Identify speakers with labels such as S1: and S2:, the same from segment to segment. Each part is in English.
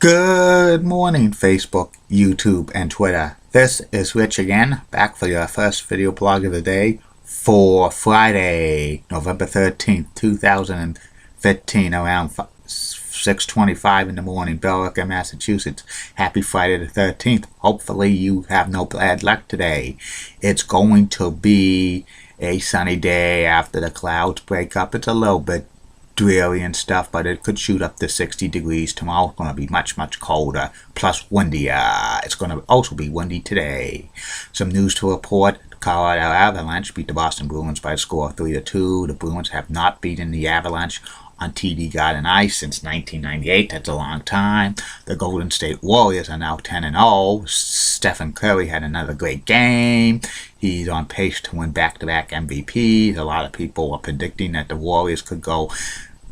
S1: Good morning, Facebook, YouTube, and Twitter. This is Rich again, back for your first video blog of the day for Friday, November 13th, 2015, around 6:25 in the morning, Billerica, Massachusetts. Happy Friday the 13th. Hopefully you have no bad luck today. It's going to be a sunny day after the clouds break up. It's a little bit dreary and stuff, but it could shoot up to 60 degrees. Tomorrow's going to be much colder, plus windier. It's going to also be windy today. Some news to report. The Colorado Avalanche beat the Boston Bruins by a score of 3-2. The Bruins have not beaten the Avalanche on TD Garden Ice since 1998. That's a long time. The Golden State Warriors are now 10-0. Stephen Curry had another great game. He's on pace to win back-to-back MVPs. A lot of people are predicting that the Warriors could go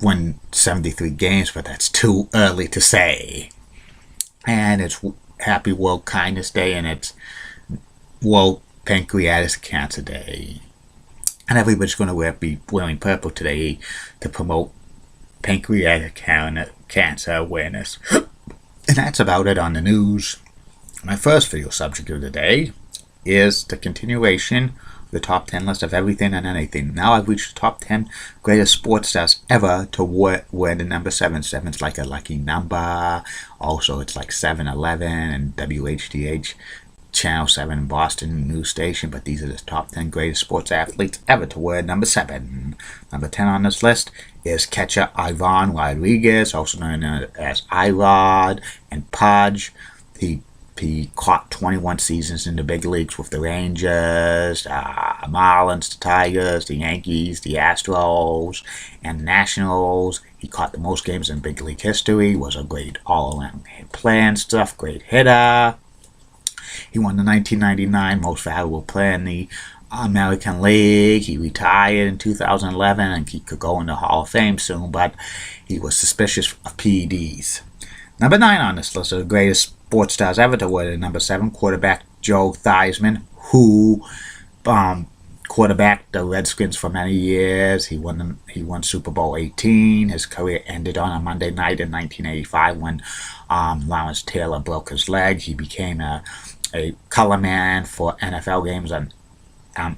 S1: win 73 games, but that's too early to say. And it's Happy World Kindness Day, and it's World Pancreatic Cancer Day. And everybody's going to be wearing purple today to promote pancreatic cancer awareness. And that's about it on the news. My first video subject of the day is the continuation of the top 10 list of everything and anything. Now I've reached the top 10 greatest sports stars ever to wear the number 7. 7's like a lucky number. Also, it's like 7-Eleven and WHDH. Channel 7 Boston news station, but these are the top 10 greatest sports athletes ever to wear number 7. Number 10 on this list is catcher Ivan Rodriguez, also known as I-Rod and Pudge. He caught 21 seasons in the big leagues with the Rangers, Marlins, the Tigers, the Yankees, the Astros, and the Nationals. He caught the most games in big league history, was a great all-around player and stuff, great hitter. He won the 1999 Most Valuable Player in the American League. He retired in 2011 and he could go in the Hall of Fame soon, but he was suspicious of PEDs. Number 9 on this list of the greatest sports stars ever to wear the number 7, quarterback Joe Theismann, who quarterbacked the Redskins for many years. He won Super Bowl 18. His career ended on a Monday night in 1985 when Lawrence Taylor broke his leg. He became a color man for NFL games on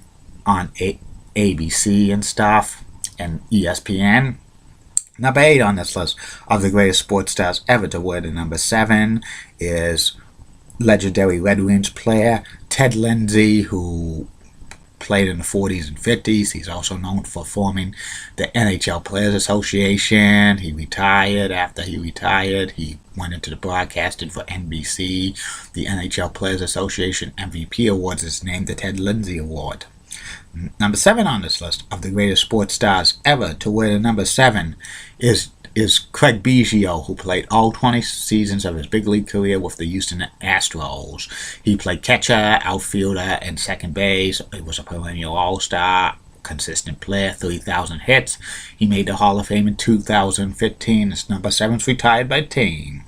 S1: ABC and stuff and ESPN. Number 8 on this list of the greatest sports stars ever to wear the number 7 is legendary Red Wings player Ted Lindsay, who played in the 40s and 50s. He's also known for forming the NHL Players Association. He retired. After he retired, he went into the broadcasting for NBC. The NHL Players Association MVP Awards is named the Ted Lindsay Award. Number 7 on this list of the greatest sports stars ever to wear the number 7 is Craig Biggio, who played all 20 seasons of his big league career with the Houston Astros. He played catcher, outfielder, and second base. He was a perennial all-star, consistent player, 3,000 hits. He made the Hall of Fame in 2015. His number 7's retired by team.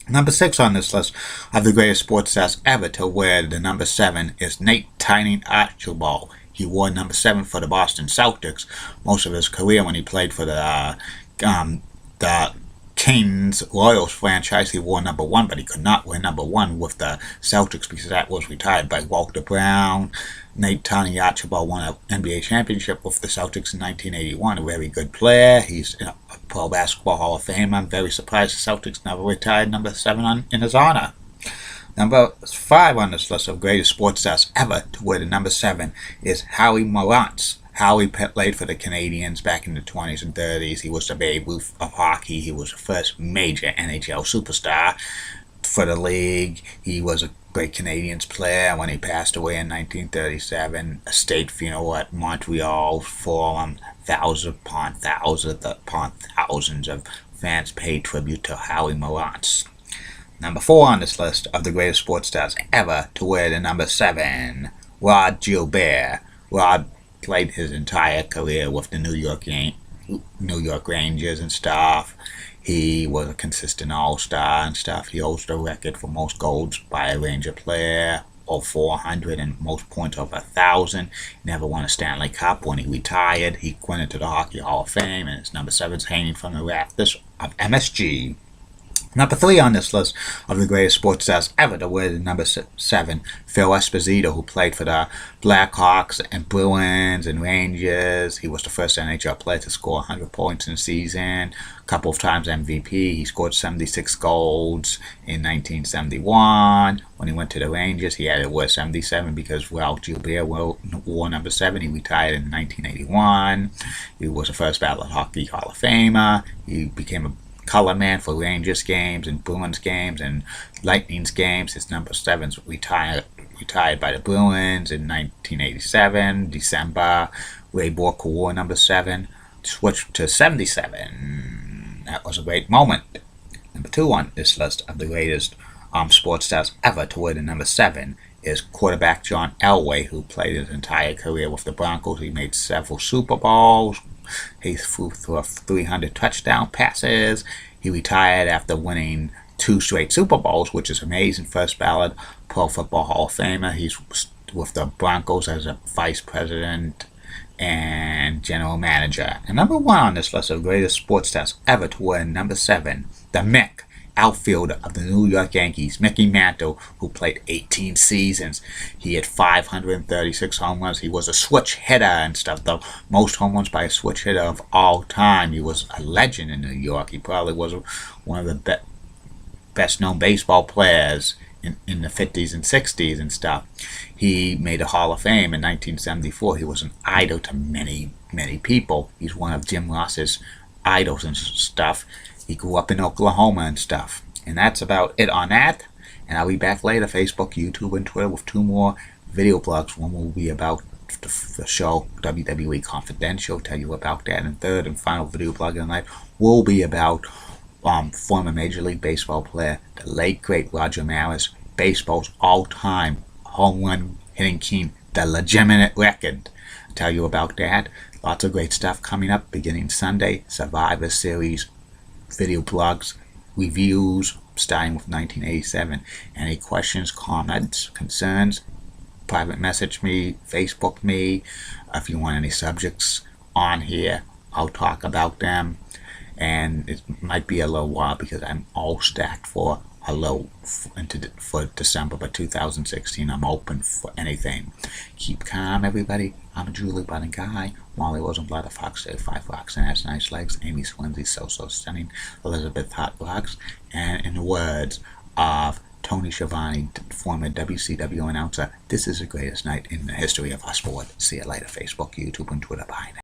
S1: Number 6 on this list of the greatest sports stars ever to wear the number 7 is Nate Tiny Archibald. He wore number 7 for the Boston Celtics most of his career when he played for the Kings Royals franchise. He wore number 1, but he could not wear number 1 with the Celtics because that was retired by Walter Brown. Nate Tiny Archibald won an NBA championship with the Celtics in 1981. A very good player. He's a Pro Basketball Hall of Fame. I'm very surprised the Celtics never retired number 7 in his honor. Number 5 on this list of greatest sports stars ever to wear the number 7 is Howie Morantz. Howie played for the Canadiens back in the 20s and 30s. He was the Babe Ruth of hockey. He was the first major NHL superstar for the league. He was a great Canadiens player. When he passed away in 1937, a state funeral at Montreal Forum, thousands upon thousands of fans paid tribute to Howie Morantz. Number 4 on this list of the greatest sports stars ever to wear the number 7, Rod Gilbert. Rod played his entire career with the New York Rangers and stuff. He was a consistent all-star and stuff. He holds the record for most goals by a Ranger player, of 400, and most points over 1,000. Never won a Stanley Cup. When he retired, he went into the Hockey Hall of Fame, and his number 7 is hanging from the rafters of MSG. Number 3 on this list of the greatest sports stars ever to wear the number 7, Phil Esposito, who played for the Blackhawks and Bruins and Rangers. He was the first NHL player to score 100 points in a season, a couple of times MVP. He scored 76 goals in 1971. When he went to the Rangers, he had to wear 77 because Ralph Gilbert wore number 7. He retired in 1981. He was a first ballot Hockey Hall of Famer. He became a color man for Rangers games and Bruins games and Lightning's games. His number 7's retired by the Bruins in 1987, December. Ray Bourque wore number 7, switched to 77. That was a great moment. Number 2 on this list of the greatest sports stars ever to wear the number 7 is quarterback John Elway, who played his entire career with the Broncos. He made several Super Bowls. He threw 300 touchdown passes. He retired after winning 2 straight Super Bowls, which is amazing. First ballot Pro Football Hall of Famer. He's with the Broncos as a vice president and general manager. And number 1 on this list of greatest sports stars ever to wear number 7, the Mick, outfielder of the New York Yankees, Mickey Mantle, who played 18 seasons. He had 536 home runs. He was a switch hitter and stuff, the most home runs by a switch hitter of all time. He was a legend in New York. He probably was one of the best known baseball players in the 50s and 60s and stuff. He made a Hall of Fame in 1974. He was an idol to many, many people. He's one of Jim Ross's idols and stuff. He grew up in Oklahoma and stuff. And that's about it on that. And I'll be back later, Facebook, YouTube, and Twitter with 2 more video blogs. One will be about the show WWE Confidential, tell you about that. And third and final video blog of the night will be about former Major League Baseball player, the late great Roger Maris, baseball's all-time home run hitting king, the legitimate record. I'll tell you about that. Lots of great stuff coming up beginning Sunday. Survivor Series video blogs, reviews starting with 1987. Any questions, comments, concerns, private message me, Facebook me. If you want any subjects on here, I'll talk about them. And it might be a little while because I'm all stacked for December, but 2016 I'm open for anything. Keep calm, everybody. I'm Julie Bunny Guy. Molly Rosenblatt of Fox 5 Rocks and has nice legs. Amy Swinsey, so stunning. Elizabeth Hot Rocks. And in the words of Tony Schiavone, former WCW announcer, this is the greatest night in the history of our sport. See you later, Facebook, YouTube, and Twitter. Bye now.